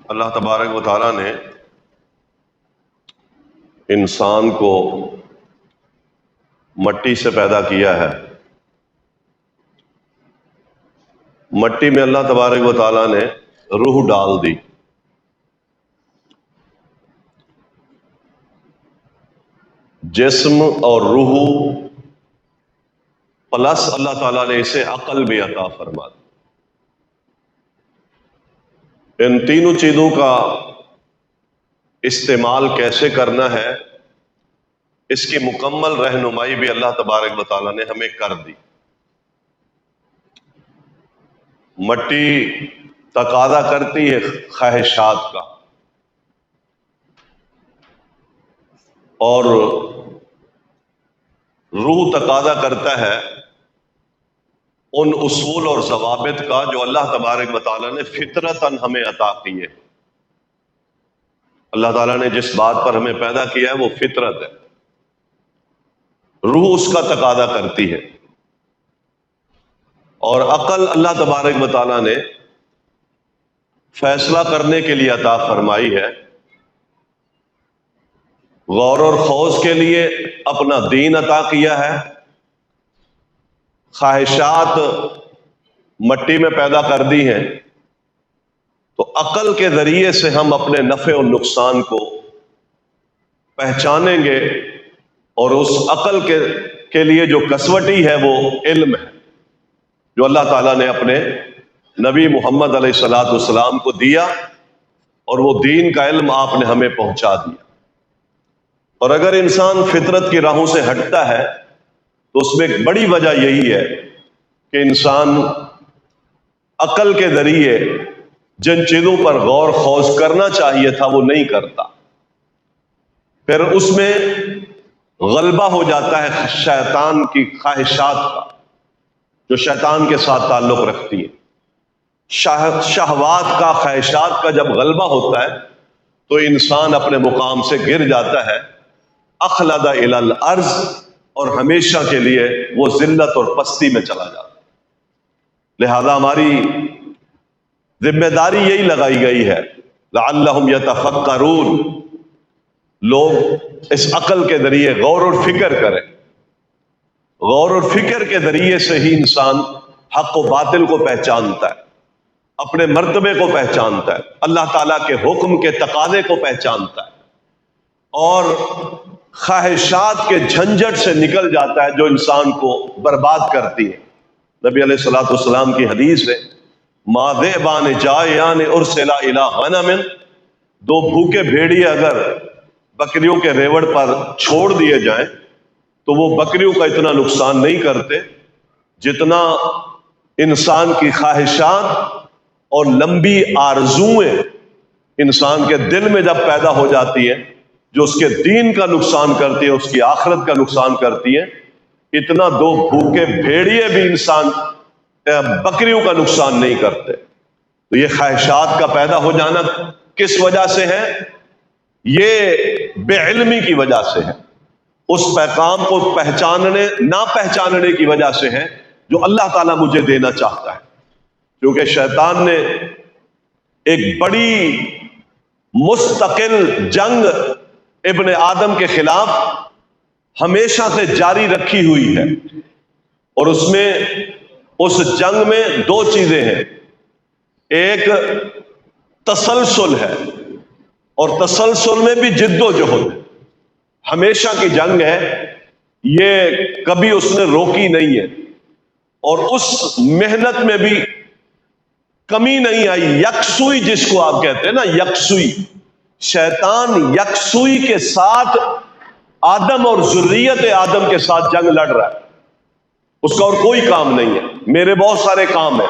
اللہ تبارک و تعالیٰ نے انسان کو مٹی سے پیدا کیا ہے۔ مٹی میں اللہ تبارک و تعالیٰ نے روح ڈال دی۔ جسم اور روح پلس اللہ تعالیٰ نے اسے عقل بھی عطا فرما دی۔ ان تینوں چیزوں کا استعمال کیسے کرنا ہے، اس کی مکمل رہنمائی بھی اللہ تبارک و تعالیٰ نے ہمیں کر دی۔ مٹی تقاضا کرتی ہے خواہشات کا، اور روح تقاضا کرتا ہے ان اصول اور ضوابط کا جو اللہ تبارک و تعالیٰ نے فطرتاً ہمیں عطا کیے۔ اللہ تعالیٰ نے جس بات پر ہمیں پیدا کیا ہے وہ فطرت ہے، روح اس کا تقاضا کرتی ہے، اور عقل اللہ تبارک و تعالیٰ نے فیصلہ کرنے کے لیے عطا فرمائی ہے۔ غور اور خوض کے لیے اپنا دین عطا کیا ہے۔ خواہشات مٹی میں پیدا کر دی ہیں، تو عقل کے ذریعے سے ہم اپنے نفع اور نقصان کو پہچانیں گے، اور اس عقل کے لیے جو کسوٹی ہے وہ علم ہے جو اللہ تعالیٰ نے اپنے نبی محمد علیہ الصلوۃ والسلام کو دیا، اور وہ دین کا علم آپ نے ہمیں پہنچا دیا۔ اور اگر انسان فطرت کی راہوں سے ہٹتا ہے تو اس میں ایک بڑی وجہ یہی ہے کہ انسان عقل کے ذریعے جن چیزوں پر غور خوض کرنا چاہیے تھا وہ نہیں کرتا، پھر اس میں غلبہ ہو جاتا ہے شیطان کی خواہشات کا، جو شیطان کے ساتھ تعلق رکھتی ہے۔ شہوات کا، خواہشات کا جب غلبہ ہوتا ہے تو انسان اپنے مقام سے گر جاتا ہے، اخلد الی الارض، اور ہمیشہ کے لیے وہ ذلت اور پستی میں چلا جاتا ہے۔ لہذا ہماری ذمہ داری یہی لگائی گئی ہے، لعلہم یتفکرون، لوگ اس عقل کے ذریعے غور اور فکر کریں۔ غور اور فکر کے ذریعے سے ہی انسان حق و باطل کو پہچانتا ہے، اپنے مرتبے کو پہچانتا ہے، اللہ تعالیٰ کے حکم کے تقاضے کو پہچانتا ہے، اور خواہشات کے جھنجٹ سے نکل جاتا ہے جو انسان کو برباد کرتی ہے۔ نبی علیہ الصلوۃ والسلام کی حدیث ہے، ما ذئبان جائعان ارسلا الی غنم، دو بھوکے بھیڑیے اگر بکریوں کے ریوڑ پر چھوڑ دیے جائیں تو وہ بکریوں کا اتنا نقصان نہیں کرتے جتنا انسان کی خواہشات اور لمبی آرزوئیں انسان کے دل میں جب پیدا ہو جاتی ہیں، جو اس کے دین کا نقصان کرتی ہے، اس کی آخرت کا نقصان کرتی ہے، اتنا دو بھوکے بھیڑیے بھی انسان بکریوں کا نقصان نہیں کرتے۔ تو یہ خواہشات کا پیدا ہو جانا کس وجہ سے ہے؟ یہ بے علمی کی وجہ سے ہے، اس پیغام کو نہ پہچاننے کی وجہ سے ہے جو اللہ تعالیٰ مجھے دینا چاہتا ہے۔ کیونکہ شیطان نے ایک بڑی مستقل جنگ ابن آدم کے خلاف ہمیشہ سے جاری رکھی ہوئی ہے، اور اس جنگ میں دو چیزیں ہیں، ایک تسلسل ہے، اور تسلسل میں بھی جد و جہد ہے، ہمیشہ کی جنگ ہے، یہ کبھی اس نے روکی نہیں ہے، اور اس محنت میں بھی کمی نہیں آئی۔ یکسوئی جس کو آپ کہتے ہیں نا، یکسوئی، شیطان یکسوئی کے ساتھ آدم اور ذریت آدم کے ساتھ جنگ لڑ رہا ہے، اس کا اور کوئی کام نہیں ہے۔ میرے بہت سارے کام ہیں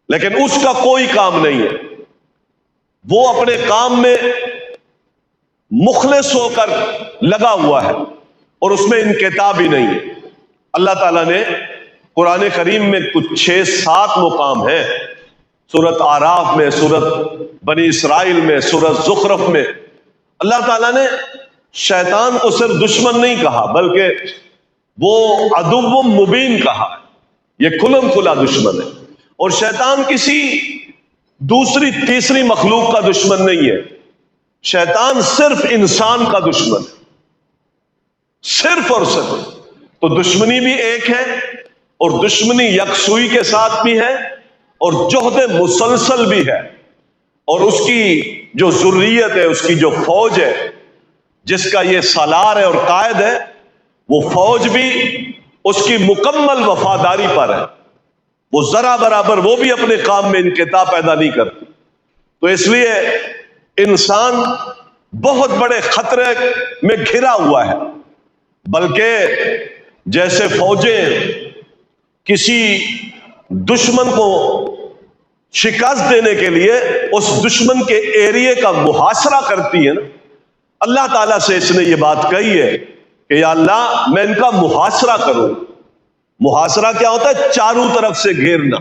لیکن اس کا کوئی کام نہیں ہے، وہ اپنے کام میں مخلص ہو کر لگا ہوا ہے، اور اس میں انقطاع بھی نہیں ہے۔ اللہ تعالیٰ نے قرآن کریم میں کچھ 6-7 مقام ہیں، سورۃ اعراف میں، سورۃ بنی اسرائیل میں، سورۃ زخرف میں، اللہ تعالیٰ نے شیطان کو صرف دشمن نہیں کہا بلکہ وہ عدو مبین کہا، یہ کھلم کھلا دشمن ہے، اور شیطان کسی دوسری تیسری مخلوق کا دشمن نہیں ہے. شیطان صرف انسان کا دشمن ہے، صرف اور صرف. تو دشمنی بھی ایک ہے، اور دشمنی یکسوئی کے ساتھ بھی ہے، اور جوہد مسلسل بھی ہے. اور اس کی جو ذریت ہے، اس کی جو فوج ہے، جس کا یہ سالار ہے اور قائد ہے، وہ فوج بھی اس کی مکمل وفاداری پر ہے. وہ ذرا برابر وہ بھی اپنے کام میں انقطاع پیدا نہیں کرتی. تو اس لیے انسان بہت بڑے خطرے میں گھرا ہوا ہے. بلکہ جیسے فوجیں کسی دشمن کو شکست دینے کے لیے اس دشمن کے ایریے کا محاصرہ کرتی ہیں نا، اللہ تعالیٰ سے اس نے یہ بات کہی ہے کہ یا اللہ میں ان کا محاصرہ کروں. محاصرہ کیا ہوتا ہے؟ چاروں طرف سے گھیرنا.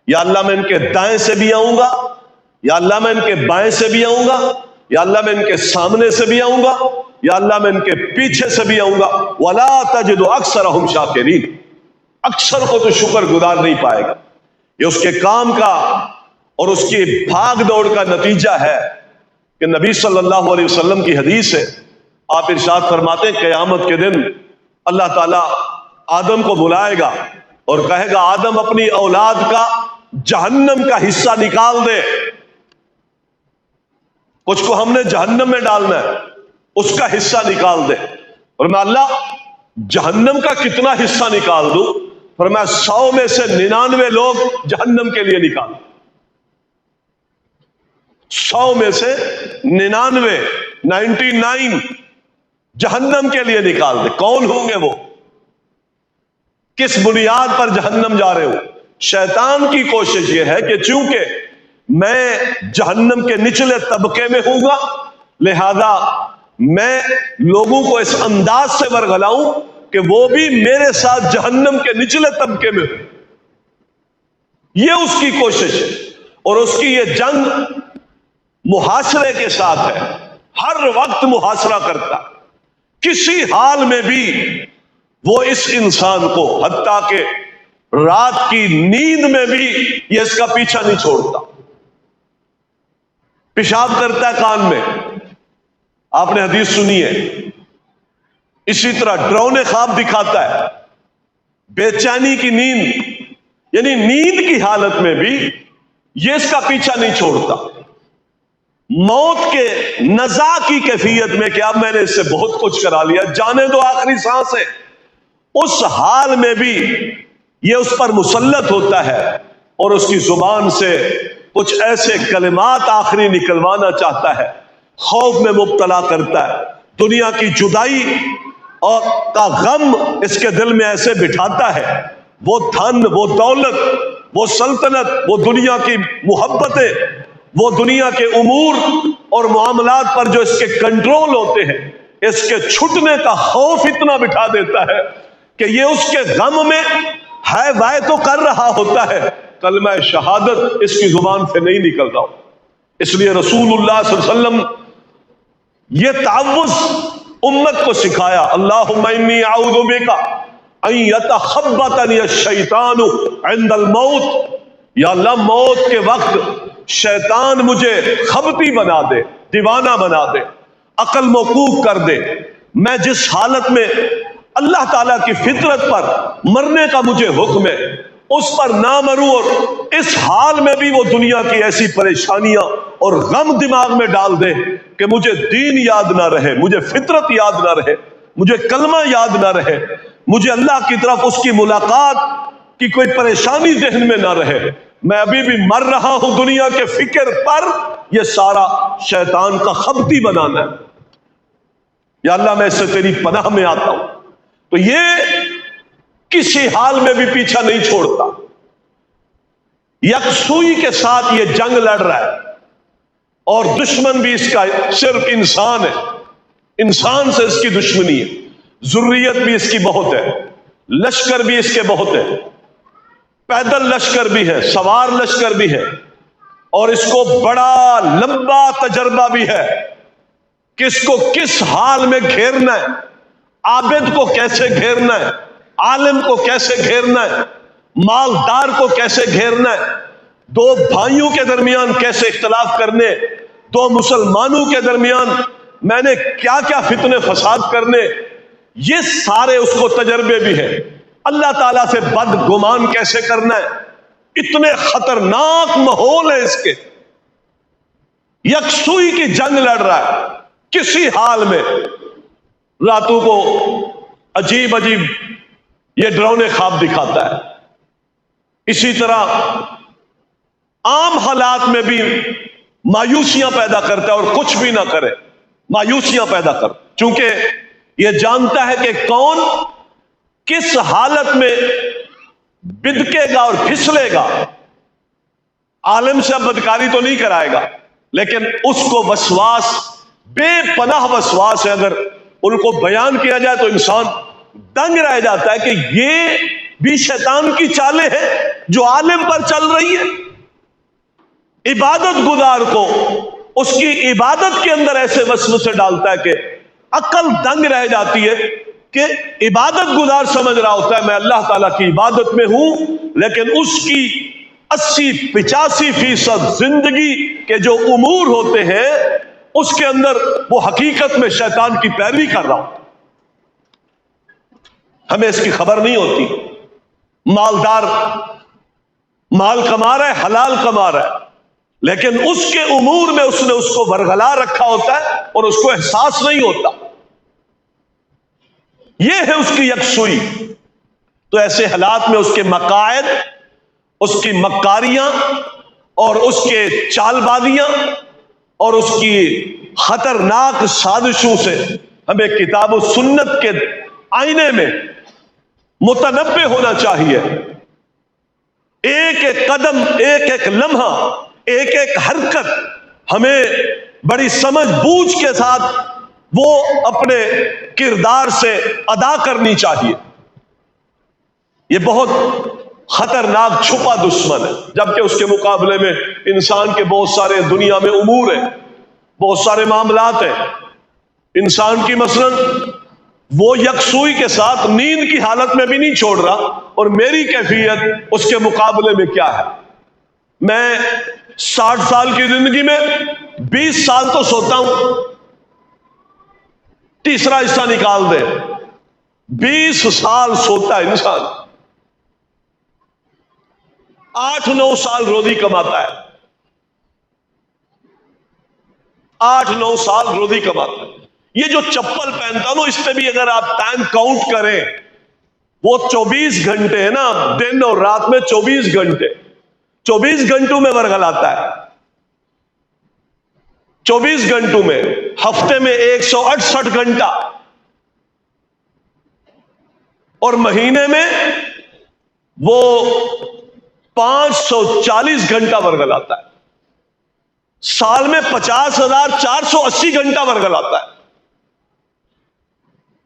یا اللہ میں ان کے دائیں سے بھی آؤں گا، یا اللہ میں ان کے بائیں سے بھی آؤں گا، یا اللہ میں ان کے سامنے سے بھی آؤں گا، یا اللہ میں ان کے پیچھے سے بھی آؤں گا. وَلَا تَجِدُ أَكْثَرَهُمْ شَاكِرِينَ. اکثر کو تو شکر گزار نہیں پائے گا. یہ اس کے کام کا اور اس کی بھاگ دوڑ کا نتیجہ ہے کہ نبی صلی اللہ علیہ وسلم کی حدیث ہے، آپ ارشاد فرماتے ہیں قیامت کے دن اللہ تعالیٰ آدم کو بلائے گا اور کہے گا آدم اپنی اولاد کا جہنم کا حصہ نکال دے. کچھ کو ہم نے جہنم میں ڈالنا ہے، اس کا حصہ نکال دے. اور میں اللہ جہنم کا کتنا حصہ نکال دوں؟ اور میں 100 میں سے 99 لوگ جہنم کے لیے نکال دوں. 100 میں سے 99 جہنم کے لیے نکال دے. کون ہوں گے وہ؟ کس بنیاد پر جہنم جا رہے ہو؟ شیطان کی کوشش یہ ہے کہ چونکہ میں جہنم کے نچلے طبقے میں ہوں گا، لہذا میں لوگوں کو اس انداز سے ورگلاؤں کہ وہ بھی میرے ساتھ جہنم کے نچلے طبقے میں ہوں. یہ اس کی کوشش ہے، اور اس کی یہ جنگ محاصرے کے ساتھ ہے. ہر وقت محاصرہ کرتا، کسی حال میں بھی وہ اس انسان کو، حتیٰ کہ رات کی نیند میں بھی یہ اس کا پیچھا نہیں چھوڑتا. پیشاب کرتا ہے کان میں، آپ نے حدیث سنی ہے. اسی طرح ڈراؤنے خواب دکھاتا ہے، بے چینی کی نیند، یعنی نیند کی حالت میں بھی یہ اس کا پیچھا نہیں چھوڑتا. موت کے نزا کی کیفیت میں کہ اب میں نے اس سے بہت کچھ کرا لیا، جانے دو آخری سانس ہے، اس حال میں بھی یہ اس پر مسلط ہوتا ہے اور اس کی زبان سے کچھ ایسے کلمات آخری نکلوانا چاہتا ہے، خوف میں مبتلا کرتا ہے. دنیا کی جدائی اور کا غم اس کے دل میں ایسے بٹھاتا ہے. وہ دھن، وہ دولت، وہ سلطنت، وہ دنیا کی محبتیں، وہ دنیا کے امور اور معاملات پر جو اس کے کنٹرول ہوتے ہیں، اس کے چھٹنے کا خوف اتنا بٹھا دیتا ہے کہ یہ اس کے غم میں ہے وائے تو کر رہا ہوتا ہے، کلمہ شہادت اس کی زبان سے نہیں نکل رہا. اس لیے رسول اللہ صلی اللہ علیہ وسلم یہ تعوذ امت کو سکھایا، اللہم انی اعوذ بک ان یتخبطنی الشیطان عند الموت. یا اللہ موت کے وقت شیطان مجھے خبطی بنا دے، دیوانہ بنا دے، عقل موقوف کر دے. میں جس حالت میں اللہ تعالیٰ کی فطرت پر مرنے کا مجھے حکم ہے اس پر نہ مروں، اور اس حال میں بھی وہ دنیا کی ایسی پریشانیاں اور غم دماغ میں ڈال دے کہ مجھے دین یاد نہ رہے، مجھے فطرت یاد نہ رہے، مجھے کلمہ یاد نہ رہے، مجھے اللہ کی طرف اس کی ملاقات کی کوئی پریشانی ذہن میں نہ رہے، میں ابھی بھی مر رہا ہوں دنیا کے فکر پر. یہ سارا شیطان کا خبطی بنانا ہے. یا اللہ میں اس سے تیری پناہ میں آتا ہوں. تو یہ کسی حال میں بھی پیچھا نہیں چھوڑتا، یکسوئی کے ساتھ یہ جنگ لڑ رہا ہے. اور دشمن بھی اس کا صرف انسان ہے، انسان سے اس کی دشمنی ہے. ذریت بھی اس کی بہت ہے، لشکر بھی اس کے بہت ہے، پیدل لشکر بھی ہے، سوار لشکر بھی ہے، اور اس کو بڑا لمبا تجربہ بھی ہے کہ اس کو کس حال میں گھیرنا ہے، عابد کو کیسے گھیرنا ہے، عالم کو کیسے گھیرنا ہے، مالدار کو کیسے گھیرنا ہے، دو بھائیوں کے درمیان کیسے اختلاف کرنے، دو مسلمانوں کے درمیان میں نے کیا کیا فتنے فساد کرنے، یہ سارے اس کو تجربے بھی ہیں۔ اللہ تعالیٰ سے بد گمان کیسے کرنا ہے، اتنے خطرناک ماحول ہے اس کے، یکسوئی کی جنگ لڑ رہا ہے کسی حال میں۔ راتوں کو عجیب عجیب یہ ڈراؤنے خواب دکھاتا ہے، اسی طرح عام حالات میں بھی مایوسیاں پیدا کرتا ہے، اور کچھ بھی نہ کرے مایوسیاں پیدا کر، چونکہ یہ جانتا ہے کہ کون کس حالت میں بدکے گا اور پھسلے گا۔ عالم سے اب بدکاری تو نہیں کرائے گا، لیکن اس کو وسواس، بے پناہ وسواس ہے، اگر ان کو بیان کیا جائے تو انسان دنگ رہ جاتا ہے کہ یہ بھی شیطان کی چالیں ہیں جو عالم پر چل رہی ہے۔ عبادت گزار کو اس کی عبادت کے اندر ایسے وسوسے ڈالتا ہے کہ عقل دنگ رہ جاتی ہے، کہ عبادت گزار سمجھ رہا ہوتا ہے میں اللہ تعالیٰ کی عبادت میں ہوں، لیکن اس کی 80-85% زندگی کے جو امور ہوتے ہیں اس کے اندر وہ حقیقت میں شیطان کی پیروی کر رہا ہوں۔ ہمیں اس کی خبر نہیں ہوتی۔ مالدار مال کما رہا ہے، حلال کما رہا ہے، لیکن اس کے امور میں اس نے اس کو ورگلا رکھا ہوتا ہے اور اس کو احساس نہیں ہوتا۔ یہ ہے اس کی یکسوئی۔ تو ایسے حالات میں اس کے مقاعد، اس کی مکاریاں اور اس کے چال بازیاں اور اس کی خطرناک سازشوں سے ہمیں کتاب و سنت کے آئینے میں متنبہ ہونا چاہیے۔ ایک ایک قدم، ایک ایک لمحہ، ایک ایک حرکت ہمیں بڑی سمجھ بوجھ کے ساتھ وہ اپنے کردار سے ادا کرنی چاہیے۔ یہ بہت خطرناک چھپا دشمن ہے، جبکہ اس کے مقابلے میں انسان کے بہت سارے دنیا میں امور ہیں، بہت سارے معاملات ہیں۔ انسان کی مثلاً وہ یکسوئی کے ساتھ نیند کی حالت میں بھی نہیں چھوڑ رہا، اور میری کیفیت اس کے مقابلے میں کیا ہے؟ میں 60 سال کی زندگی میں 20 سال تو سوتا ہوں، تیسرا حصہ نکال دے، 20 سال سوتا ہے انسان، 8-9 سال روزی کماتا ہے، 8-9 سال روزی کماتا ہے۔ یہ جو چپل پہنتا نا، اس پہ بھی اگر آپ ٹائم کاؤنٹ کریں، وہ 24 گھنٹے ہے نا، دن اور رات میں 24 گھنٹے، 24 گھنٹوں میں ورگلاتا ہے، 24 گھنٹوں میں، ہفتے میں 168 گھنٹہ، اور مہینے میں وہ 540 گھنٹہ ورگلاتا ہے، سال میں 50,480 گھنٹہ ورگلاتا ہے۔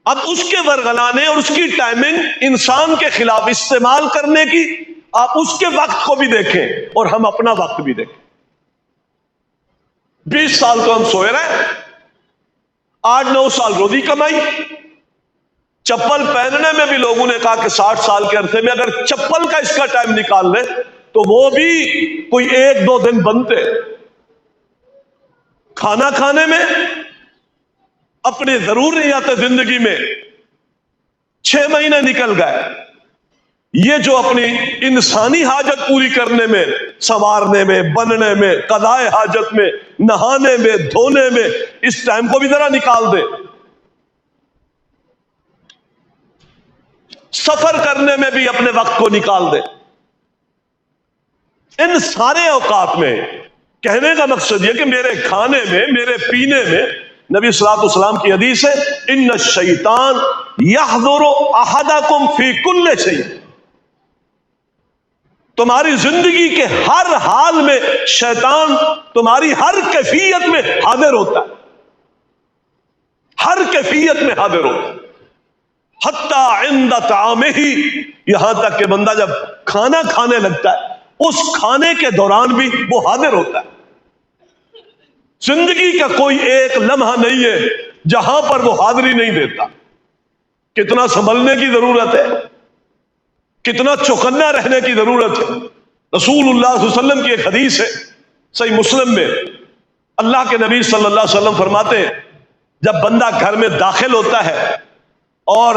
اب اس کے ورگلانے اور اس کی ٹائمنگ انسان کے خلاف استعمال کرنے کی، آپ اس کے وقت کو بھی دیکھیں اور ہم اپنا وقت بھی دیکھیں۔ 20 سال تو ہم سوئے رہے، 8-9 سال روزی کمائی۔ چپل پہننے میں بھی لوگوں نے کہا کہ 60 سال کے عرصے میں اگر چپل کا اس کا ٹائم نکال لے تو وہ بھی کوئی 1-2 دن بنتے۔ کھانا کھانے میں، اپنی ضروریات زندگی میں 6 مہینے نکل گئے۔ یہ جو اپنی انسانی حاجت پوری کرنے میں، سنوارنے میں، بننے میں، قضاء حاجت میں، نہانے میں، دھونے میں، اس ٹائم کو بھی ذرا نکال دے۔ سفر کرنے میں بھی اپنے وقت کو نکال دے۔ ان سارے اوقات میں کہنے کا مقصد یہ کہ میرے کھانے میں، میرے پینے میں، نبی صلی اللہ علیہ وسلم کی حدیث ہے، ان الشیطان یحضر احدکم فی کل شیء، تمہاری زندگی کے ہر حال میں شیطان تمہاری ہر کیفیت میں حاضر ہوتا ہے، ہر کیفیت میں حاضر ہوتا ہے، حتی عند طعامہ، یہاں تک کہ بندہ جب کھانا کھانے لگتا ہے اس کھانے کے دوران بھی وہ حاضر ہوتا ہے۔ زندگی کا کوئی ایک لمحہ نہیں ہے جہاں پر وہ حاضری نہیں دیتا۔ کتنا سنبھلنے کی ضرورت ہے، کتنا چوکنا رہنے کی ضرورت ہے۔ رسول اللہ صلی اللہ علیہ وسلم کی ایک حدیث ہے صحیح مسلم میں، اللہ کے نبی صلی اللہ علیہ وسلم فرماتے ہیں جب بندہ گھر میں داخل ہوتا ہے اور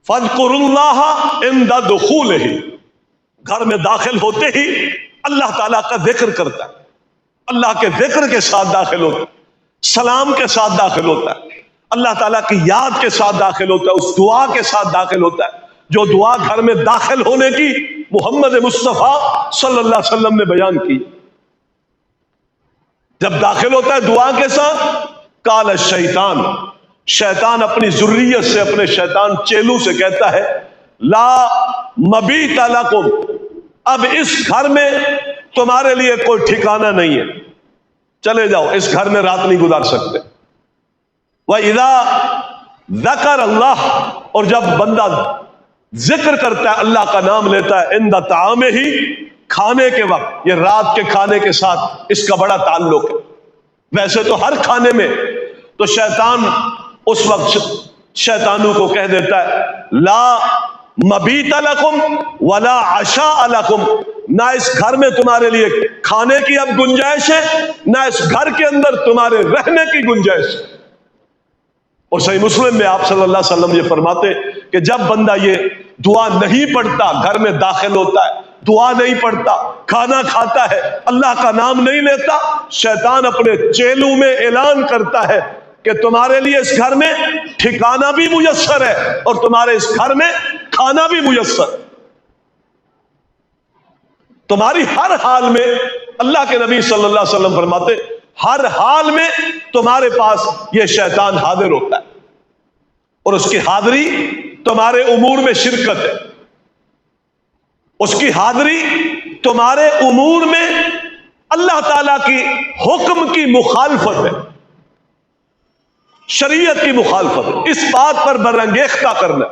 فَاذْكُرُوا اللَّهَ عِنْدَ دُخُولِهِ، گھر میں داخل ہوتے ہی اللہ تعالیٰ کا ذکر کرتا ہے، اللہ کے ذکر کے ساتھ داخل ہوتا ہے، سلام کے ساتھ داخل ہوتا ہے، اللہ تعالیٰ کی یاد کے ساتھ داخل ہوتا ہے، اس دعا کے ساتھ داخل ہوتا ہے جو دعا گھر میں داخل ہونے کی محمد مصطفیٰ صلی اللہ علیہ وسلم نے بیان کی۔ جب داخل ہوتا ہے دعا کے ساتھ، قال الشیطان، شیطان اپنی ذریت سے، اپنے شیطان چیلو سے کہتا ہے لا مبیت لکم، اب اس گھر میں تمہارے لیے کوئی ٹھکانہ نہیں ہے، چلے جاؤ، اس گھر میں رات نہیں گزار سکتے۔ وَإِذَا ذَكَرَ اللَّهُ، اور جب بندہ ذکر کرتا ہے، اللہ کا نام لیتا ہے، عند طعامہ، کھانے کے وقت، یہ رات کے کھانے کے ساتھ اس کا بڑا تعلق ہے۔ ویسے تو ہر کھانے میں تو شیطان اس وقت شیطانوں کو کہہ دیتا ہے لا مبیت لکم ولا عشاء لکم، نہ اس گھر میں تمہارے لیے کھانے کی اب گنجائش ہے، نہ اس گھر کے اندر تمہارے رہنے کی گنجائش ہے۔ اور صحیح مسلم میں آپ صلی اللہ علیہ وسلم یہ فرماتے کہ جب بندہ یہ دعا نہیں پڑھتا، گھر میں داخل ہوتا ہے، دعا نہیں پڑھتا، کھانا کھاتا ہے، اللہ کا نام نہیں لیتا، شیطان اپنے چیلو میں اعلان کرتا ہے کہ تمہارے لیے اس گھر میں ٹھکانہ بھی میسر ہے اور تمہارے اس گھر میں کھانا بھی میسر ہے۔ تمہاری ہر حال میں، اللہ کے نبی صلی اللہ علیہ وسلم فرماتے ہر حال میں تمہارے پاس یہ شیطان حاضر ہوتا ہے اور اس کی حاضری تمہارے امور میں شرکت ہے، اس کی حاضری تمہارے امور میں اللہ تعالی کی حکم کی مخالفت ہے، شریعت کی مخالفت ہے، اس بات پر برانگیختہ کرنا،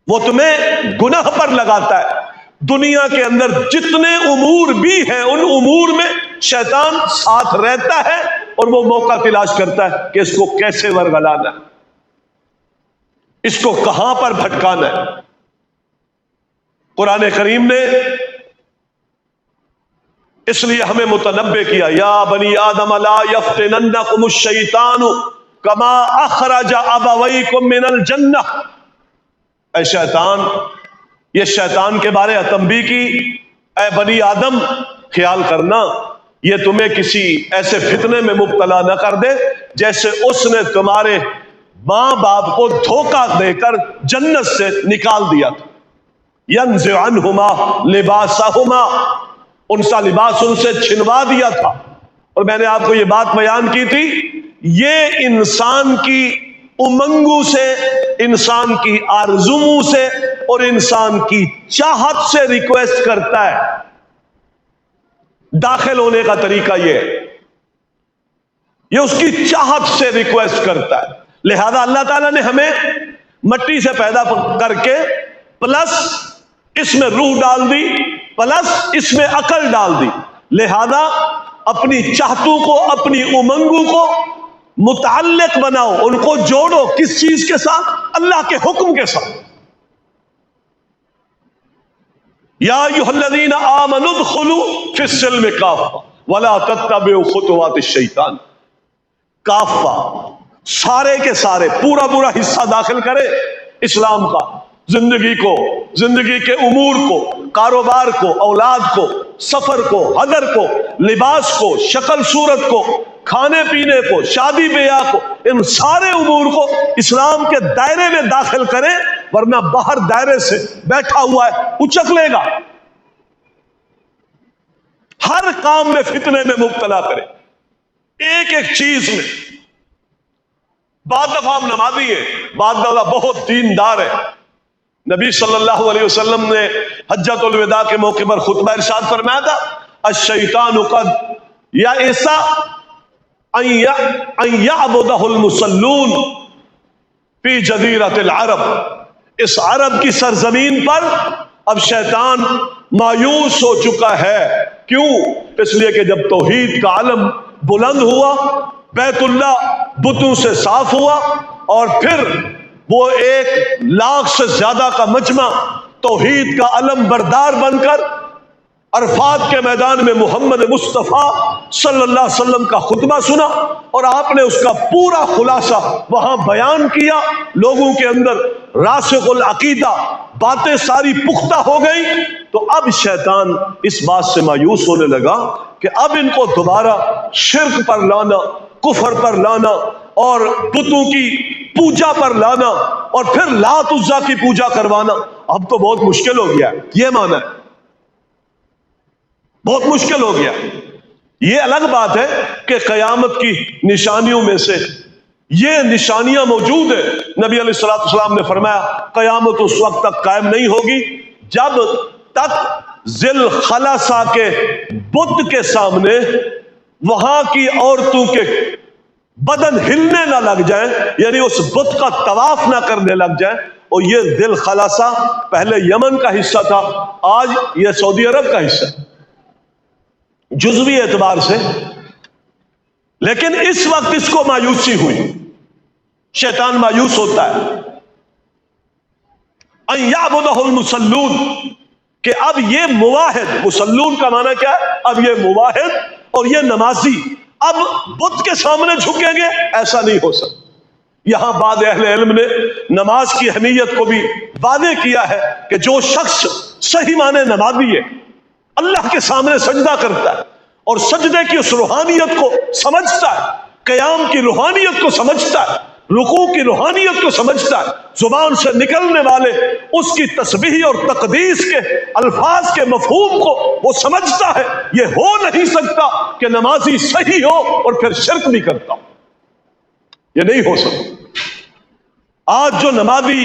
وہ تمہیں گناہ پر لگاتا ہے۔ دنیا کے اندر جتنے امور بھی ہیں ان امور میں شیطان ساتھ رہتا ہے اور وہ موقع تلاش کرتا ہے کہ اس کو کیسے ورگلانا ہے، اس کو کہاں پر بھٹکانا ہے۔ قرآن کریم نے اس لیے ہمیں متنبہ کیا یا بنی آدم لا یفتننکم الشیطان کما اخرج ابویکم من الجنہ، اے شیطان، یہ شیطان کے بارے تنبیہ کی، اے بنی آدم خیال کرنا یہ تمہیں کسی ایسے فتنے میں مبتلا نہ کر دے جیسے اس نے تمہارے ماں باپ کو دھوکہ دے کر جنت سے نکال دیا تھا۔ ينزع عنہما لباسہما، ان کا لباس ان سے چھنوا دیا تھا۔ اور میں نے آپ کو یہ بات بیان کی تھی، یہ انسان کی امنگوں سے، انسان کی آرزوؤں سے اور انسان کی چاہت سے ریکویسٹ کرتا ہے۔ داخل ہونے کا طریقہ یہ اس کی چاہت سے ریکویسٹ کرتا ہے۔ لہذا اللہ تعالیٰ نے ہمیں مٹی سے پیدا کر کے پلس اس میں روح ڈال دی، پلس اس میں عقل ڈال دی، لہذا اپنی چاہتوں کو، اپنی امنگوں کو متعلق بناؤ، ان کو جوڑو کس چیز کے ساتھ؟ اللہ کے حکم کے ساتھ۔ یا ایھا الذین آمنوا ادخلوا فی السلم کافہ ولا تتبعوا خطوات الشیطان، کافہ، سارے کے سارے، پورا پورا حصہ داخل کرے اسلام کا، زندگی کو، زندگی کے امور کو، کاروبار کو، اولاد کو، سفر کو، حضر کو، لباس کو، شکل صورت کو، کھانے پینے کو، شادی بیاہ کو، ان سارے امور کو اسلام کے دائرے میں داخل کرے، ورنہ باہر دائرے سے بیٹھا ہوا ہے، اچک لے گا، ہر کام میں فتنے میں مبتلا کرے، ایک ایک چیز میں۔ بعض دفعہ ہم نمازی ہیں، بعض دفعہ بہت دیندار ہے۔ نبی صلی اللہ علیہ وسلم نے حجۃ الوداع کے موقع پر خطبہ ارشاد فرمایا تھا الشیطان قد یئس ان یعبدہ المصلون فی جزیرۃ العرب، اس عرب کی سرزمین پر اب شیطان مایوس ہو چکا ہے۔ کیوں؟ اس لیے کہ جب توحید کا علم بلند ہوا، بیت اللہ بتوں سے صاف ہوا، اور پھر وہ 1 لاکھ سے زیادہ کا مجمع توحید کا علم بردار بن کر عرفات کے میدان میں محمد مصطفیٰ صلی اللہ علیہ وسلم کا خطبہ سنا اور آپ نے اس کا پورا خلاصہ وہاں بیان کیا. لوگوں کے اندر راسخ العقیدہ باتیں ساری پختہ ہو گئی. تو اب شیطان اس بات سے مایوس ہونے لگا کہ اب ان کو دوبارہ شرک پر لانا، کفر پر لانا اور بتوں کی پوجا پر لانا اور پھر لات عزا کی پوجا کروانا اب تو بہت مشکل ہو گیا. یہ مانا ہے بہت مشکل ہو گیا. یہ الگ بات ہے کہ قیامت کی نشانیوں میں سے یہ نشانیاں موجود ہیں. نبی علیہ الصلوۃ والسلام نے فرمایا قیامت اس وقت تک قائم نہیں ہوگی جب تک ذل خلصہ کے بت کے سامنے وہاں کی عورتوں کے بدن ہلنے نہ لگ جائیں، یعنی اس بت کا طواف نہ کرنے لگ جائیں. اور یہ ذل خلصہ پہلے یمن کا حصہ تھا، آج یہ سعودی عرب کا حصہ جزوی اعتبار سے. لیکن اس وقت اس کو مایوسی ہوئی، شیطان مایوس ہوتا ہے. ان یعبدہ المصلون، کہ اب یہ موحد، مصلون کا معنی کیا ہے؟ اب یہ موحد اور یہ نمازی اب بت کے سامنے جھکیں گے، ایسا نہیں ہو سکتا. یہاں بعض اہل علم نے نماز کی اہمیت کو بھی واضح کیا ہے کہ جو شخص صحیح معنی نمازی ہے، اللہ کے سامنے سجدہ کرتا ہے اور سجدے کی اس روحانیت کو سمجھتا ہے، قیام کی روحانیت کو سمجھتا ہے، رکوع کی روحانیت کو سمجھتا ہے، زبان سے نکلنے والے اس کی تسبیح اور تقدیس کے الفاظ کے مفہوم کو وہ سمجھتا ہے. یہ ہو نہیں سکتا کہ نمازی صحیح ہو اور پھر شرک بھی کرتا ہو، یہ نہیں ہو سکتا. آج جو نمازی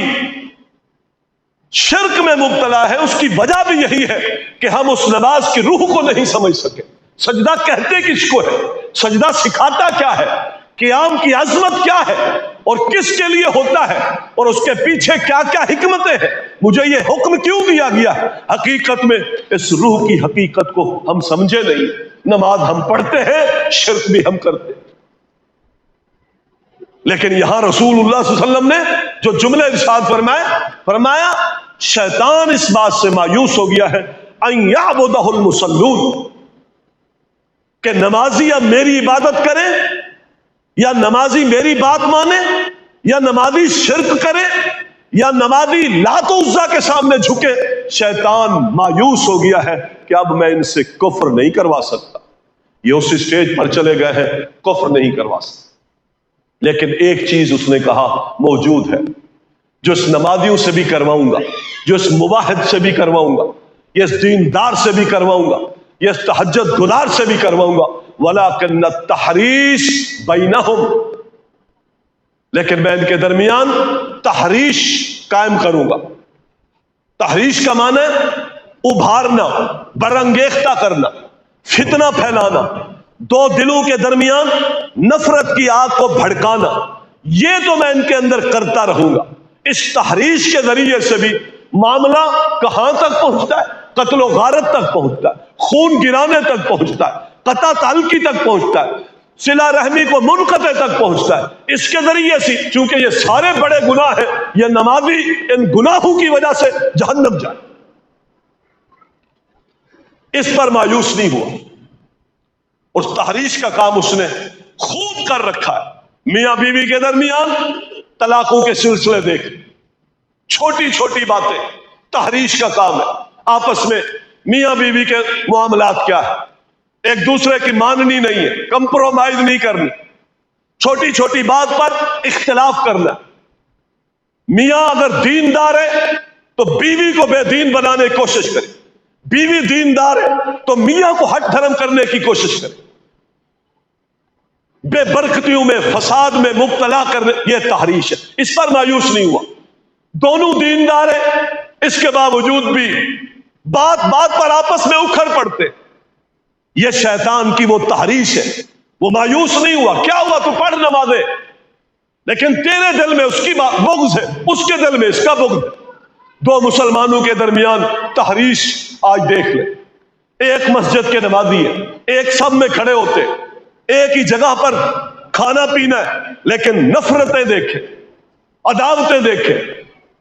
شرک میں مبتلا ہے اس کی وجہ بھی یہی ہے کہ ہم اس نماز کی روح کو نہیں سمجھ سکے. سجدہ کہتے کس کو ہے، سجدہ سکھاتا کیا ہے، قیام کی عظمت کیا ہے اور کس کے لیے ہوتا ہے اور اس کے پیچھے کیا کیا حکمتیں ہیں، مجھے یہ حکم کیوں دیا گیا ہے. حقیقت میں اس روح کی حقیقت کو ہم سمجھے نہیں. نماز ہم پڑھتے ہیں، شرک بھی ہم کرتے ہیں. لیکن یہاں رسول اللہ صلی اللہ علیہ وسلم نے جو جملے ارشاد فرمایا شیطان اس بات سے مایوس ہو گیا ہے ان یعبدہ المصلون، کہ نمازی اب میری عبادت کرے یا نمازی میری بات مانے یا نمازی شرک کرے یا نمازی لات و عزا کے سامنے جھکے. شیطان مایوس ہو گیا ہے کہ اب میں ان سے کفر نہیں کروا سکتا. یہ اس اسٹیج پر چلے گئے ہیں کفر نہیں کروا سکتا. لیکن ایک چیز اس نے کہا موجود ہے جو اس نمازیوں سے بھی کرواؤں گا، جو اس موحد سے بھی کرواؤں گا، یہ اس دیندار سے بھی کرواؤں گا، یہ اس تہجد گزار سے بھی کرواؤں گا. وَلَكِنَّ التَّحْرِيشَ بَيْنَهُمْ، لیکن میں ان کے درمیان تحریش قائم کروں گا. تحریش کا معنی ہے ابھارنا، برانگیختہ کرنا، فتنہ پھیلانا، دو دلوں کے درمیان نفرت کی آگ کو بھڑکانا. یہ تو میں ان کے اندر کرتا رہوں گا. اس تحریش کے ذریعے سے بھی معاملہ کہاں تک پہنچتا ہے؟ قتل و غارت تک پہنچتا ہے، خون گرانے تک پہنچتا ہے، قطع تعلقی تک پہنچتا ہے، صلہ رحمی کو منقطع تک پہنچتا ہے. اس کے ذریعے سے چونکہ یہ سارے بڑے گناہ ہیں، یہ نمازی ان گناہوں کی وجہ سے جہنم جائے. اس پر مایوس نہیں ہوا. اس تحریش کا کام اس نے خوب کر رکھا ہے. میاں بیوی کے درمیان طلاقوں کے سلسلے دیکھ، چھوٹی چھوٹی باتیں تحریش کا کام ہے. آپس میں میاں بیوی کے معاملات کیا ہے، ایک دوسرے کی ماننی نہیں ہے، کمپرومائز نہیں کرنی، چھوٹی چھوٹی بات پر اختلاف کرنا. میاں اگر دیندار ہے تو بیوی کو بے دین بنانے کی کوشش کرے، بیوی دیندار ہے تو میاں کو ہٹ دھرم کرنے کی کوشش کرے، بے برکتیوں میں فساد میں مبتلا کرنے. یہ تحریش ہے. اس پر مایوس نہیں ہوا. دونوں دیندار ہیں، اس کے باوجود بھی بات بات پر آپس میں اکھڑ پڑتے. یہ شیطان کی وہ تحریش ہے. وہ مایوس نہیں ہوا. کیا ہوا؟ تو پڑھ نمازیں، لیکن تیرے دل میں اس کی بغض ہے، اس کے دل میں اس کا بغض ہے. دو مسلمانوں کے درمیان تحریش آج دیکھ لے. ایک مسجد کے نمازی ہے، ایک سب میں کھڑے ہوتے، ایک ہی جگہ پر کھانا پینا ہے، لیکن نفرتیں دیکھیں، عداوتیں دیکھیں،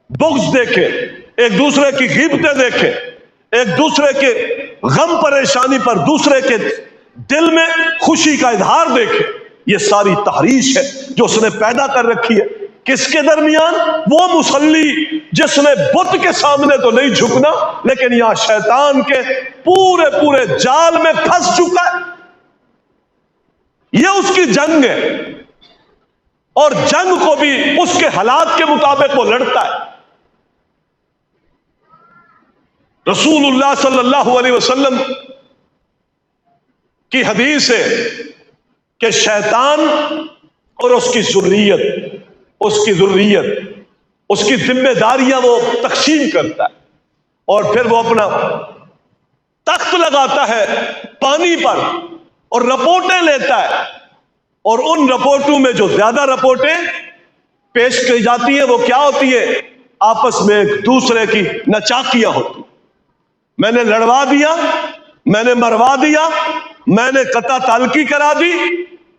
بغض دیکھیں، ایک دوسرے کی غیبتیں دیکھیں، ایک دوسرے کے غم پریشانی پر دوسرے کے دل میں خوشی کا اظہار دیکھیں. یہ ساری تحریش ہے جو اس نے پیدا کر رکھی ہے. کس کے درمیان؟ وہ مصلی جس نے بت کے سامنے تو نہیں جھکنا، لیکن یہاں شیطان کے پورے پورے جال میں پھنس چکا ہے. یہ اس کی جنگ ہے، اور جنگ کو بھی اس کے حالات کے مطابق وہ لڑتا ہے. رسول اللہ صلی اللہ علیہ وسلم کی حدیث ہے کہ شیطان اور اس کی ذریت اس کی ذمہ داریاں وہ تقسیم کرتا ہے، اور پھر وہ اپنا تخت لگاتا ہے پانی پر اور رپورٹیں لیتا ہے، اور ان رپورٹوں میں جو زیادہ رپورٹیں پیش کی جاتی ہیں وہ کیا ہوتی ہے؟ آپس میں ایک دوسرے کی نچاکیاں ہوتی. میں نے لڑوا دیا، میں نے مروا دیا، میں نے قطع تعلقی کرا دی.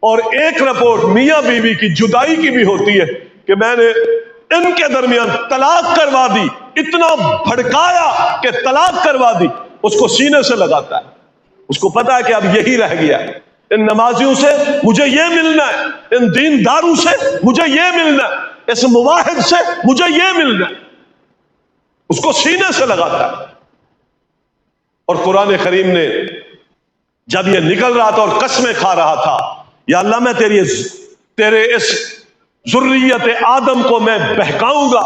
اور ایک رپورٹ میاں بیوی کی جدائی کی بھی ہوتی ہے کہ میں نے ان کے درمیان طلاق کروا دی، اتنا بھڑکایا کہ طلاق کروا دی. اس کو سینے سے لگاتا ہے، اس کو پتا ہے کہ اب یہی رہ گیا ہے، ان نمازیوں سے مجھے یہ ملنا ہے، ان دینداروں سے مجھے یہ ملنا ہے، اس مواحد سے مجھے یہ ملنا ہے. اس کو سینے سے لگاتا ہے. اور قرآن کریم نے جب یہ نکل رہا تھا اور قسمیں کھا رہا تھا، یا اللہ میں تیرے اس ذریت آدم کو میں بہکاؤں گا،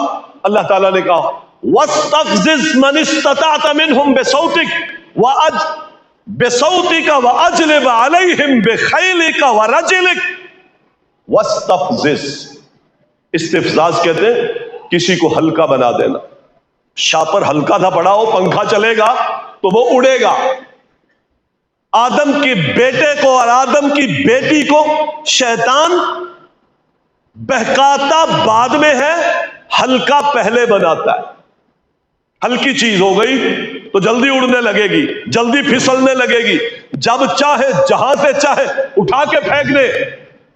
اللہ تعالیٰ نے کہا وَاسْتَفْزِزْ مَنِ اسْتَطَعْتَ مِنْهُمْ بِصَوْتِكَ وَأَجْلِبْ عَلَيْهِمْ بِخَيْلِكَ وَرَجِلِكَ. وَاسْتَفْزِزْ، استفزاز کہتے ہیں کسی کو ہلکا بنا دینا. شاپر ہلکا تھا پڑا ہو، پنکھا چلے گا تو وہ اڑے گا. آدم کی بیٹے کو اور آدم کی بیٹی کو شیطان بہکاتا بعد میں ہے، ہلکا پہلے بناتا ہے. ہلکی چیز ہو گئی تو جلدی اڑنے لگے گی، جلدی پھسلنے لگے گی، جب چاہے جہاں سے چاہے اٹھا کے پھینک دے.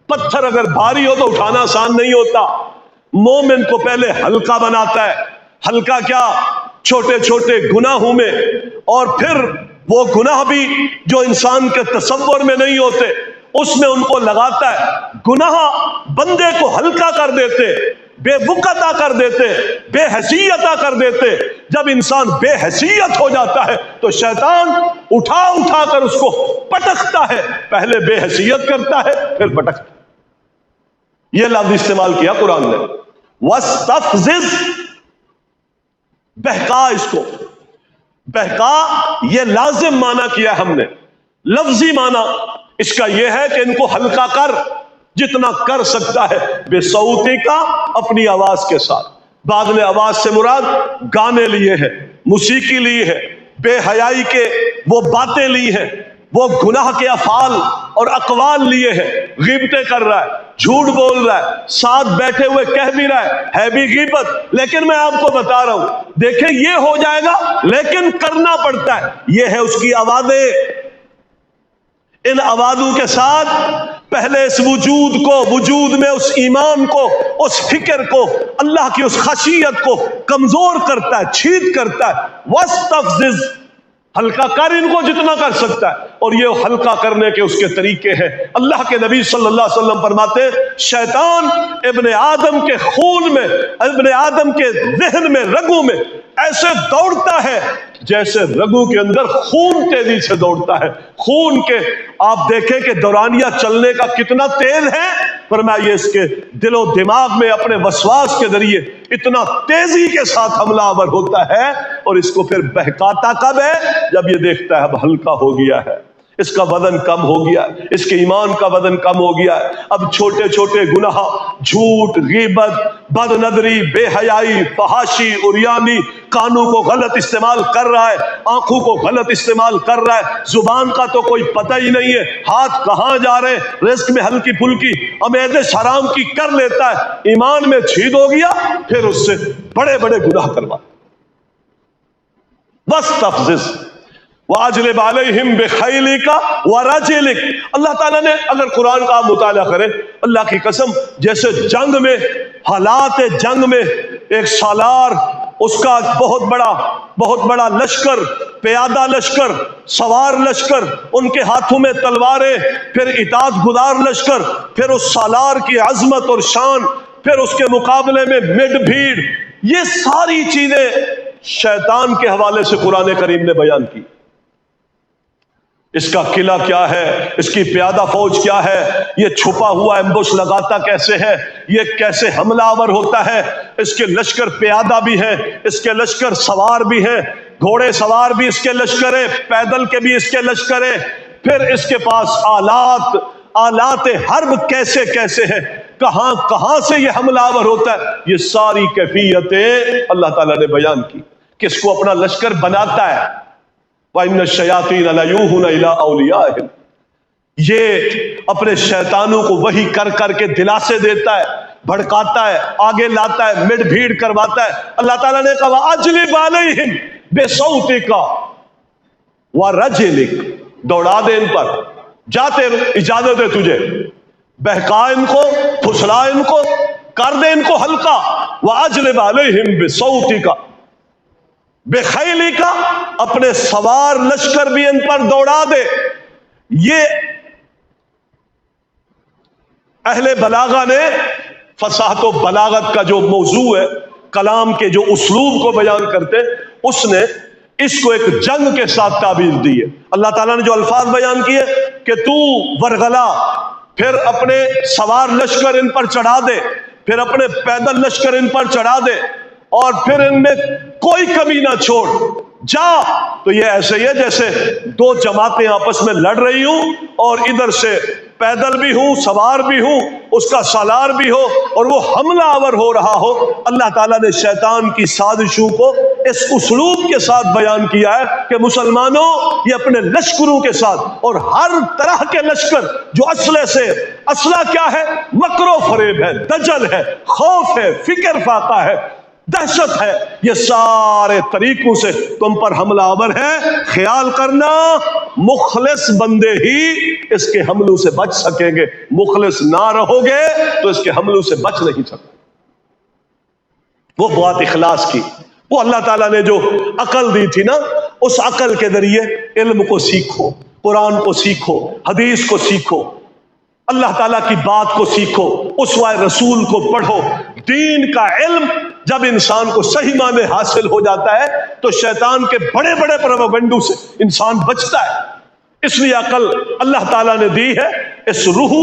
پتھر اگر بھاری ہو تو اٹھانا آسان نہیں ہوتا. مومن کو پہلے ہلکا بناتا ہے. ہلکا کیا؟ چھوٹے چھوٹے گناہوں میں، اور پھر وہ گناہ بھی جو انسان کے تصور میں نہیں ہوتے اس میں ان کو لگاتا ہے. گناہ بندے کو ہلکا کر دیتے، بے وقتا کر دیتے، بے حیثیتا کر دیتے. جب انسان بے حیثیت ہو جاتا ہے تو شیطان اٹھا اٹھا کر اس کو پٹکتا ہے. پہلے بے حیثیت کرتا ہے پھر پٹکتا ہے. یہ لفظ استعمال کیا قرآن نے، وَاسْتَفْزِزْ، بہکا. اس کو بہکا یہ لازم معنی کیا ہم نے. لفظی معنی اس کا یہ ہے کہ ان کو ہلکا کر، جتنا کر سکتا ہے. بے صوتی کا، اپنی آواز کے ساتھ. بعد میں آواز سے مراد گانے لیے ہیں، موسیقی لی ہے، بے حیائی کے وہ باتیں لی ہیں، وہ گناہ کے افعال اور اقوال لیے ہیں. غیبتیں کر رہا ہے، جھوٹ بول رہا ہے، ساتھ بیٹھے ہوئے کہہ بھی رہا ہے بھی غیبت. لیکن میں آپ کو بتا رہا ہوں، دیکھیں یہ ہو جائے گا لیکن کرنا پڑتا ہے. یہ ہے اس کی آوازیں. ان آوازوں کے ساتھ پہلے اس وجود کو، وجود میں اس ایمان کو، اس فکر کو، اللہ کی اس خشیت کو کمزور کرتا ہے، چھید کرتا ہے. وَاسْتَفْزِزْ، ہلکا کر ان کو جتنا کر سکتا ہے. اور یہ ہلکا کرنے کے اس کے طریقے ہیں. اللہ کے نبی صلی اللہ علیہ وسلم فرماتے ہیں شیطان ابن آدم کے خون میں، ابن آدم کے ذہن میں، رگوں میں ایسے دوڑتا ہے جیسے رگوں کے اندر خون تیزی سے دوڑتا ہے. خون کے آپ دیکھیں کہ دورانیہ چلنے کا کتنا تیز ہے. فرمایا یہ اس کے دل و دماغ میں اپنے وسواس کے ذریعے اتنا تیزی کے ساتھ حملہ آور ہوتا ہے. اور اس کو پھر بہکاتا کب ہے؟ جب یہ دیکھتا ہے اب ہلکا ہو گیا ہے، اس کا وزن کم ہو گیا، اس کے ایمان کا وزن کم ہو گیا ہے. اب چھوٹے چھوٹے گناہ، جھوٹ، غیبت، بد نظری، بے حیائی، فحاشی، عریانی، کانوں کو غلط استعمال کر رہا ہے، آنکھوں کو غلط استعمال کر رہا ہے، زبان کا تو کوئی پتہ ہی نہیں ہے، ہاتھ کہاں جا رہے ہیں، رزق میں ہلکی پھلکی امیزش حرام کی کر لیتا ہے. ایمان میں چھید ہو گیا، پھر اس سے بڑے بڑے گناہ کروا. وَاسْتَفْزِزْ وَأَجْلِبْ عَلَيْهِمْ بِخَيْلِكَ وَرَجِلِكَ. اللہ تعالیٰ نے اگر قرآن کا آپ مطالعہ کریں، اللہ کی قسم، جیسے جنگ میں، حالات جنگ میں ایک سالار اس کا بہت بڑا لشکر، پیادہ لشکر، سوار لشکر، ان کے ہاتھوں میں تلواریں، پھر اطاعت گزار لشکر، پھر اس سالار کی عظمت اور شان، پھر اس کے مقابلے میں مڈ بھیڑ، یہ ساری چیزیں شیطان کے حوالے سے قرآن کریم نے بیان کی۔ اس کا قلعہ کیا ہے، اس کی پیادہ فوج کیا ہے، یہ چھپا ہوا ایمبوش لگاتا کیسے ہے، یہ کیسے حملہ آور ہوتا ہے، اس کے لشکر پیادہ بھی ہیں، اس کے لشکر سوار بھی ہیں، گھوڑے سوار بھی اس کے لشکر ہیں، پیدل کے بھی اس کے لشکر ہیں، پھر اس کے پاس آلات حرب کیسے کیسے ہیں، کہاں کہاں سے یہ حملہ آور ہوتا ہے، یہ ساری کیفیتیں اللہ تعالیٰ نے بیان کی، کس کو اپنا لشکر بناتا ہے۔ وَإِنَّ الشَّيَاطِينَ لَيُوحُونَ إِلَىٰ أَوْلِيَائِهِمْ، یہ اپنے شیطانوں کو وحی کر کر کے دلاسے دیتا ہے، بھڑکاتا ہے، آگے لاتا ہے، مڈ بھیڑ کرواتا ہے۔ اللہ تعالیٰ نے کہا وَأَجْلِبْ عَلَيْهِمْ بِصَوْتِكَ وَرَجْلِكَ، دوڑا دے ان پر، جاتے اجازت ہے تجھے، بہکا ان کو، پھسلا ان کو، کر دے ان کو ہلکا۔ وَأَجْلِبْ عَلَيْهِمْ بِصَوْتِكَ، بے خیلی کا، اپنے سوار لشکر بھی ان پر دوڑا دے۔ یہ اہل بلاغہ نے فصاحت و بلاغت کا جو موضوع ہے، کلام کے جو اسلوب کو بیان کرتے، اس نے اس کو ایک جنگ کے ساتھ تعبیر دی ہے۔ اللہ تعالیٰ نے جو الفاظ بیان کیے کہ تو ورغلا، پھر اپنے سوار لشکر ان پر چڑھا دے، پھر اپنے پیدل لشکر ان پر چڑھا دے، اور پھر ان میں کوئی کمی نہ چھوڑ، جا۔ تو یہ ایسے ہی ہے جیسے دو جماعتیں آپس میں لڑ رہی ہوں، اور ادھر سے پیدل بھی ہوں، سوار بھی ہوں، اس کا سالار بھی ہو، اور وہ حملہ آور ہو رہا ہو۔ اللہ تعالیٰ نے شیطان کی سازشوں کو اس اسلوب کے ساتھ بیان کیا ہے کہ مسلمانوں، یہ اپنے لشکروں کے ساتھ، اور ہر طرح کے لشکر جو اسلحہ کیا ہے، مکر و فریب ہے، دجل ہے، خوف ہے، فکر فاقہ ہے، دہشت ہے، یہ سارے طریقوں سے تم پر حملہ آور ہے۔ خیال کرنا، مخلص بندے ہی اس کے حملوں سے بچ سکیں گے، مخلص نہ رہو گے تو اس کے حملوں سے بچ نہیں سکتے۔ وہ بات اخلاص کی، وہ اللہ تعالیٰ نے جو عقل دی تھی نا، اس عقل کے ذریعے علم کو سیکھو، قرآن کو سیکھو، حدیث کو سیکھو، اللہ تعالیٰ کی بات کو سیکھو، اسوہ رسول کو پڑھو۔ دین کا علم جب انسان کو صحیح معنی حاصل ہو جاتا ہے تو شیطان کے بڑے بڑے پروپیگنڈوں سے انسان بچتا ہے۔ اس لیے عقل اللہ تعالیٰ نے دی ہے۔ اس روح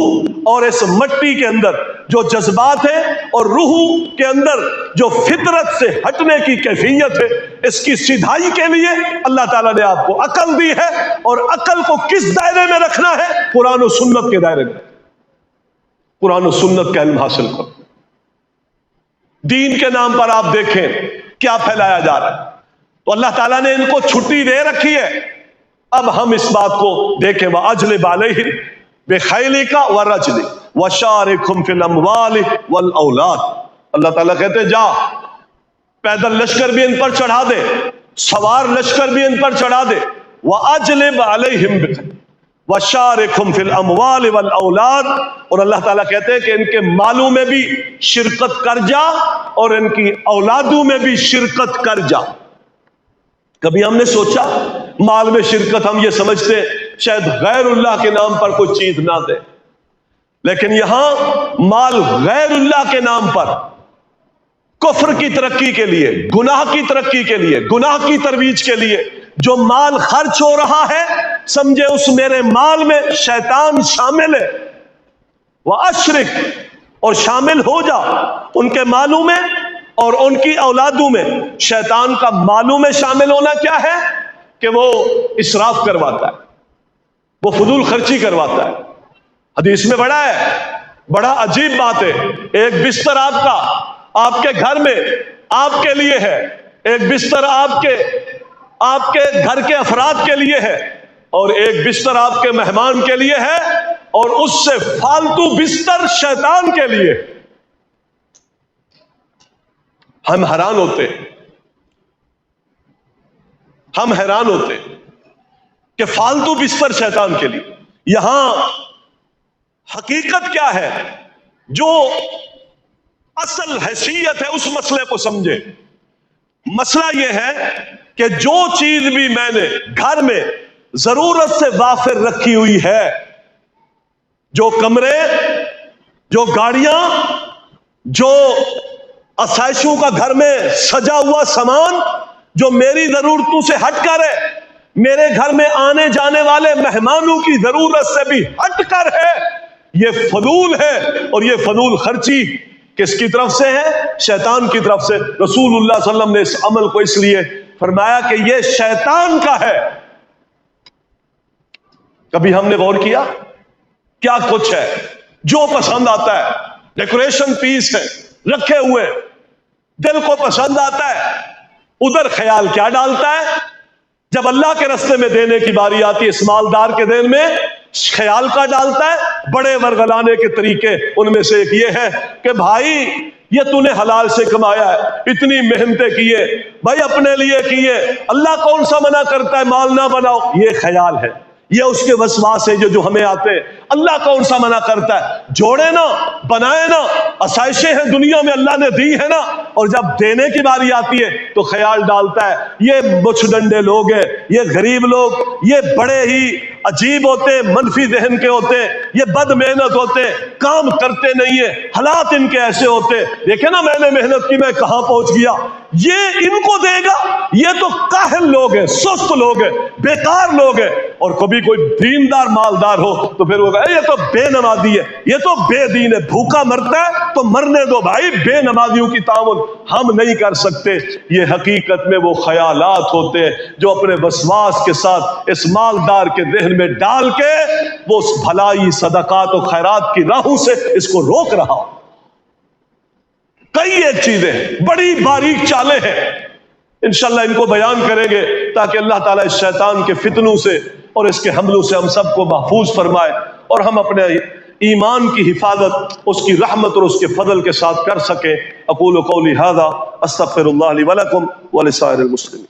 اور اس مٹی کے اندر جو جذبات ہیں، اور روح کے اندر جو فطرت سے ہٹنے کی کیفیت ہے، اس کی سیدھائی کے لیے اللہ تعالیٰ نے آپ کو عقل دی ہے، اور عقل کو کس دائرے میں رکھنا ہے؟ قرآن و سنت کے دائرے میں۔ قرآن و سنت کا علم حاصل کرو۔ دین کے نام پر آپ دیکھیں کیا پھیلایا جا رہا ہے، تو اللہ تعالیٰ نے ان کو چھٹی دے رکھی ہے۔ اب ہم اس بات کو دیکھیں، وَأَجْلِبْ عَلَيْهِمْ بِخَيْلِكَ وَرَجْلِكَ وَشَارِكْهُمْ فِي الْأَمْوَالِ وَالْأَوْلَادِ۔ اللہ تعالیٰ کہتے ہیں جا، پیدل لشکر بھی ان پر چڑھا دے، سوار لشکر بھی ان پر چڑھا دے۔ وَأَجْلِبْ عَلَيْهِمْ وَشَارِكْهُمْ فِي الْأَمْوَالِ وَالْأَوْلَادِ، اور اللہ تعالیٰ کہتے ہیں کہ ان کے مالوں میں بھی شرکت کر جا، اور ان کی اولادوں میں بھی شرکت کر جا۔ کبھی ہم نے سوچا مال میں شرکت، ہم یہ سمجھتے شاید غیر اللہ کے نام پر کوئی چیز نہ دے، لیکن یہاں مال غیر اللہ کے نام پر، کفر کی ترقی کے لیے، گناہ کی ترقی کے لیے، گناہ کی ترویج کے لیے جو مال خرچ ہو رہا ہے، سمجھے اس میرے مال میں شیطان شامل ہے۔ وَأَشْرِكْ، اور شامل ہو جا ان کے مالوں میں اور ان کی اولادوں میں۔ شیطان کا مالوں میں شامل ہونا کیا ہے؟ کہ وہ اسراف کرواتا ہے، وہ فضول خرچی کرواتا ہے۔ حدیث میں بڑا ہے، بڑا عجیب بات ہے، ایک بستر آپ کے گھر میں آپ کے لیے ہے، ایک بستر آپ کے گھر کے افراد کے لیے ہے، اور ایک بستر آپ کے مہمان کے لیے ہے، اور اس سے فالتو بستر شیطان کے لیے۔ ہم حیران ہوتے کہ فالتو بستر شیطان کے لیے۔ یہاں حقیقت کیا ہے؟ جو اصل حیثیت ہے اس مسئلے کو سمجھے۔ مسئلہ یہ ہے کہ جو چیز بھی میں نے گھر میں ضرورت سے وافر رکھی ہوئی ہے، جو کمرے، جو گاڑیاں، جو آسائشوں کا گھر میں سجا ہوا سامان، جو میری ضرورتوں سے ہٹ کر ہے، میرے گھر میں آنے جانے والے مہمانوں کی ضرورت سے بھی ہٹ کر ہے، یہ فضول ہے۔ اور یہ فضول خرچی کس کی طرف سے ہے؟ شیطان کی طرف سے۔ رسول اللہ صلی اللہ علیہ وسلم نے اس عمل کو اس لیے فرمایا کہ یہ شیطان کا ہے۔ کبھی ہم نے غور کیا کیا کچھ ہے جو پسند آتا ہے، ڈیکوریشن پیس ہے رکھے ہوئے، دل کو پسند آتا ہے، ادھر خیال کیا ڈالتا ہے؟ جب اللہ کے راستے میں دینے کی باری آتی ہے، اس مالدار کے دل میں خیال کا ڈالتا ہے؟ بڑے ورگلانے کے طریقے ان میں سے ایک یہ ہے کہ بھائی یہ تو نے حلال سے کمایا ہے، اتنی محنتیں کیے بھائی، اپنے لیے کیے، اللہ کون سا منع کرتا ہے مال نہ بناؤ؟ یہ خیال ہے، یہ اس کے وسواس ہے جو ہمیں آتے ہیں۔ اللہ کون سا منع کرتا ہے؟ جوڑے نا، بنائے نا، آسائشیں ہیں دنیا میں اللہ نے دی ہے نا، اور جب دینے کی باری آتی ہے تو خیال ڈالتا ہے یہ مچھ ڈنڈے لوگ ہیں، یہ غریب لوگ، یہ بڑے ہی عجیب ہوتے ہیں، منفی ذہن کے ہوتے ہیں، یہ بد محنت ہوتے ہیں، کام کرتے نہیں ہیں، حالات ان کے ایسے ہوتے ہیں، دیکھیں نا میں نے محنت کی، میں کہاں پہنچ گیا۔ یہ ان کو دے گا؟ یہ تو کاہل لوگ ہیں، سست لوگ ہیں، بیکار لوگ ہیں۔ اور کبھی کوئی دیندار مالدار ہو تو پھر وہ کہے یہ تو بے نمازی ہے، یہ تو بے دین ہے، بھوکا مرتا ہے تو مرنے دو بھائی، بے نمازیوں کی تعاون ہم نہیں کر سکتے۔ یہ حقیقت میں وہ خیالات ہوتے ہیں جو اپنے وسواس کے ساتھ اس مالدار کے ذہن میں ڈال کے وہ اس بھلائی، صدقات و خیرات کی راہوں سے اس کو روک رہا۔ کئی ایک چیزیں بڑی باریک چالیں ہیں، انشاءاللہ ان کو بیان کریں گے تاکہ اللہ تعالیٰ اس شیطان کے فتنوں سے اور اس کے حملوں سے ہم سب کو محفوظ فرمائے، اور ہم اپنے ایمان کی حفاظت اس کی رحمت اور اس کے فضل کے ساتھ کر سکیں۔ اقول قولی ھذا استغفر اللہ لی ولکم ولسائر المسلمین۔